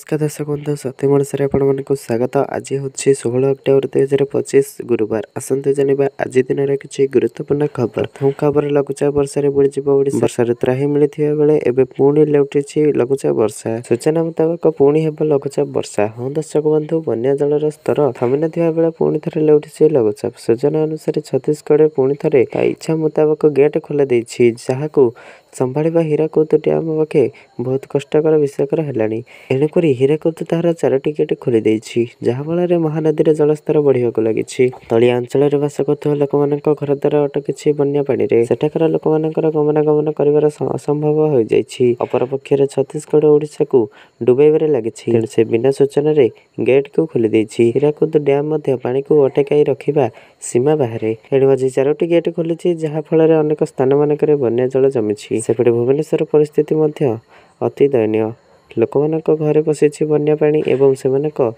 नमस्कार दर्शक बंधु सत्यम ओडिशा आपको स्वागत। आज हूँ 16 अक्टोबर 2025 गुरुवार। आसंते जानिबा आज दिन किसी गुरुत्वपूर्ण खबर। प्रथम खबर लघुचाप वर्षा बुड़ीज वर्षा त्राही मिलता बेले एवं पुणी लेउटी लघुचाप वर्षा। सूचना मुताबक पुणी हेब लघुचाप वर्षा। हाँ दर्शक बंधु बन्या जलर स्तर थमी नथिबा बेले पुणी थे लेउटी लघुचाप। सूचना अनुसार छत्तीसगढ़ पुणी थे इच्छा मुताबक गेट खोल देछि जहां संभाड़ा हीराकुद डैम पक्षे बहुत कष्टकर विषयकर है। एणुक हीराकुद तार 4टी गेट खोली देछि जहाँफल महानदी जलस्तर बढ़ा लगी। तलिया अंचल बास कर लोक घर द्वार अटकी बन्या पानी सेठाकर लोक गमनागमन कर असंभव हो जाए। अपरपक्ष छत्तीसगढ़ ओडिशा को डुबाइबार लगी तेणु से बिना सूचना गेट को खोली देछि। हीराकुद डैम पानी को अटकाई रखा सीमा बाहर। एणु आज 4टी गेट खोली जहाँफल अनेक स्थान मानक बन्या जल जमी। सेपटे भुवनेश्वर परिस्थिति अति दयनीय। लोक घरे पशि बन्या पानी एवं से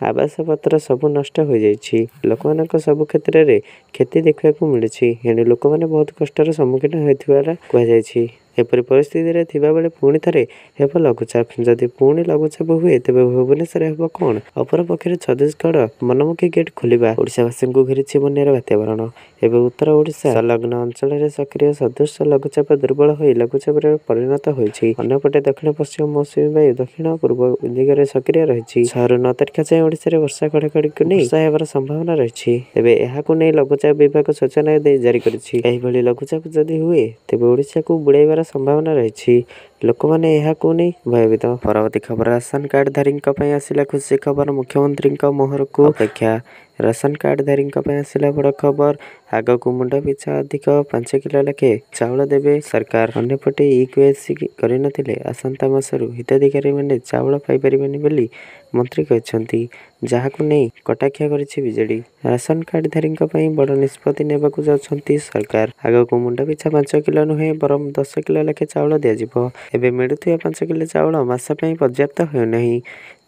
आवास पत्र सब नष्ट हो जाइए। लोक सब क्षेत्र में क्षति देखा मिली। एणु लोक मैंने बहुत कष्टर सम्मुखीन होता कहुई। एपरी परिस्थिति थिबा बेले पुणी थे हेब लघुचाप। जदि पुणी लघुचाप हुए तेज भुवनेश्वर हेब कौन। अपरपक्ष छत्तीसगढ़ मनमुखी गेट खोलिबा ओडिशावासी घेरी बन्यार वातावरण। एवं उत्तर ओडिशा संलग्न अंचल सक्रिय सदृश लघुचाप दुर्बल हो लघुचाप परिणत होती। अन्यपटे दक्षिण पश्चिम मौसुमी वायु दक्षिण पूर्व दिगरे सक्रिय रही। 6 ରୁ 9 तारिख जाए ओडिशा वर्षा घड़घड़ी को नहीं वर्षा हेबार संभावना रही। तेबे एहाकु नहीं लघुचाप विभाग सूचना जारी करिछि। लघुचाप जदि हुए तेबे ओडिशा को बुड़ाइबार संभावना रही। लोक मैंने नहीं भयभीत। परवर्ती खबर राशन कार्डधारी आसला खुशी खबर। मुख्यमंत्री मोहर को अपेक्षा। राशन कार्डधारी आसला बड़ खबर। आग को मुंड पिछा अधिक 5 किलो लेखे चाउल देवे सरकार। अन्यपटे ईक्यूएसी करनथिले आसंता मासरू हिताधिकारी मैंने चाउल पाइपर बोली मंत्री कहते जहां नहीं कटाक्षा करिछि बीजेडी। राशन कार्डधारी बड़ निष्पत्ति नेबाकू जाउछंती सरकार। आग को मुंड पिछा 5 किलो नुहे बरम 10 किलो लेखे चाउल दिज्व। एवं मिलुवा 5 किलो चाउल मास पर्याप्त होना।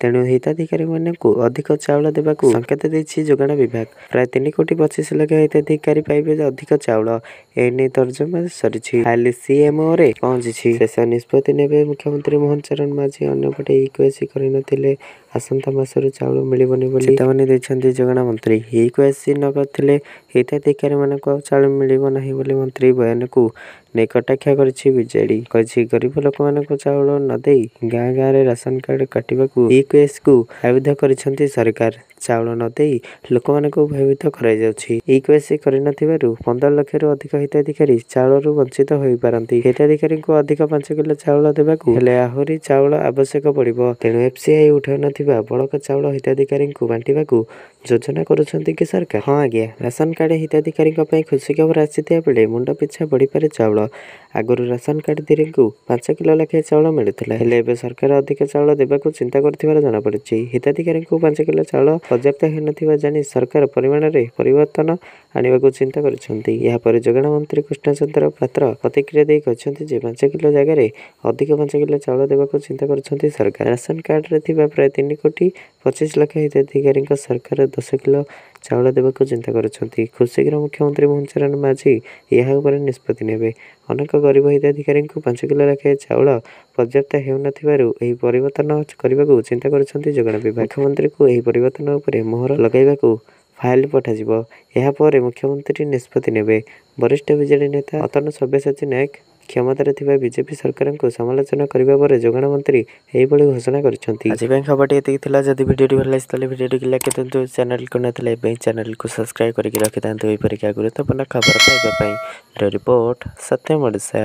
तेणु हिताधिकारी मानू अधिक चाउल देवाक संकेत देछि जोगाण विभाग। प्राय 3,25,00,000 हिताधिकारी पाइबे अधिक चाउल। एने तर्जमा सरी खाली सीएमओ रे पहुंची। शेष निष्पत्ति नेबे मुख्यमंत्री मोहन चरण माझी। अन्यपटे ईक्यूएसी करनथिले आसंता मासरू चाउल मिलबनी बोली चेतावनी दैछंती जोगाण मंत्री। ईक्यूएसी न करथिले हिताधिकारी मानक चाउल मिलिब नाही बोली मंत्री बयान को नहीं कटाक्षा करिछि बीजेडी। कहि गरीब लोक मानक चाउल न देई गाँ गाँव रे राशन कार्ड काटिबाकू ईक्यूएसी को आविध करिछंती सरकार। चाउल न देई लोक मानक भयभीत कराई जाउछि। ईक्यूएसी करिनथिबारु 15 लाख रु अधिक हिताधिकारी चाउल वंचित होई पारंती। हिताधिकारी को अधिक 5 किलो चाउल देबाकू हेले आहुरी चाउल आवश्यक पड़िबो। तेणु एफसीआई उठाउ नथिबा बड़का चाउल हिताधिकारी को बांटिबाकू योजना करुछंती कि सरकार। हाँ आज्ञा राशन कार्ड हिताधिकारी खुशी खबर आसीथिया बेले मुंड पिछा बढ़ी पारे चाउल। आगुरी राशन कार्डधारी को 5 किलो लेखे चाउल मिलुଥିଲା हेले एबे सरकार अधिक चाउल देबाकू चिंता करथिबार जଣା पड़िछि। हिताधिकारी को 5 किलो चाउल पर्याप्त हेनथिबा जानि सरकार परिमाण रे परिवर्तन आनिबाकू चिंता करिसंती। या पर जोगाण मंत्री कृष्णचंद्र पात्र प्रतिक्रिया देई कहछंती जे 5 किलो जगह रे अधिक 5 किलो चाउल देबाकू चिंता करछंती सरकार। राशन कार्ड रे थिबा प्राय 3,25,00,000 हिताधिकारी सरकार 10 किलो चाउल देबाकू चिंता करुछंती। खुद शीघ्र मुख्यमंत्री मोहन चरण माझी यह उपर निष्पत्ति नेबे। अनेक गरीब हिताधिकारी 5 किलो लेखे चाउल पर्याप्त हेउनथिबारु एही परिवर्तन करबाकू चिंता करुछंती जोगाण विभाग। मुख्यमंत्री को एही परिवर्तन उपरे मोहर लगाइबाकू फाइल पठाଯିବ। ଏହା ପରେ मुख्यमंत्री निष्पत्ति नेबे। वरिष्ठ बीजेडी नेता अतनु सब्यसाची नायक क्षमतार थिबा बीजेपी सरकार को समालोचना करबा पर जोगाण मंत्री एही बळी घोषणा करछंती। आज ପାଇଁ खबरटी एतिक थिला। जदि भिडियोटी भल लागितले भिडियोटी लाइक करंतु। चैनल को नथले ए चैनल को सब्सक्राइब करके रखिथांतु। एही परिका गुरुत्वपूर्ण खबर पाइबा ପାଇଁ। रिपोर्ट सत्यम ओडिशा।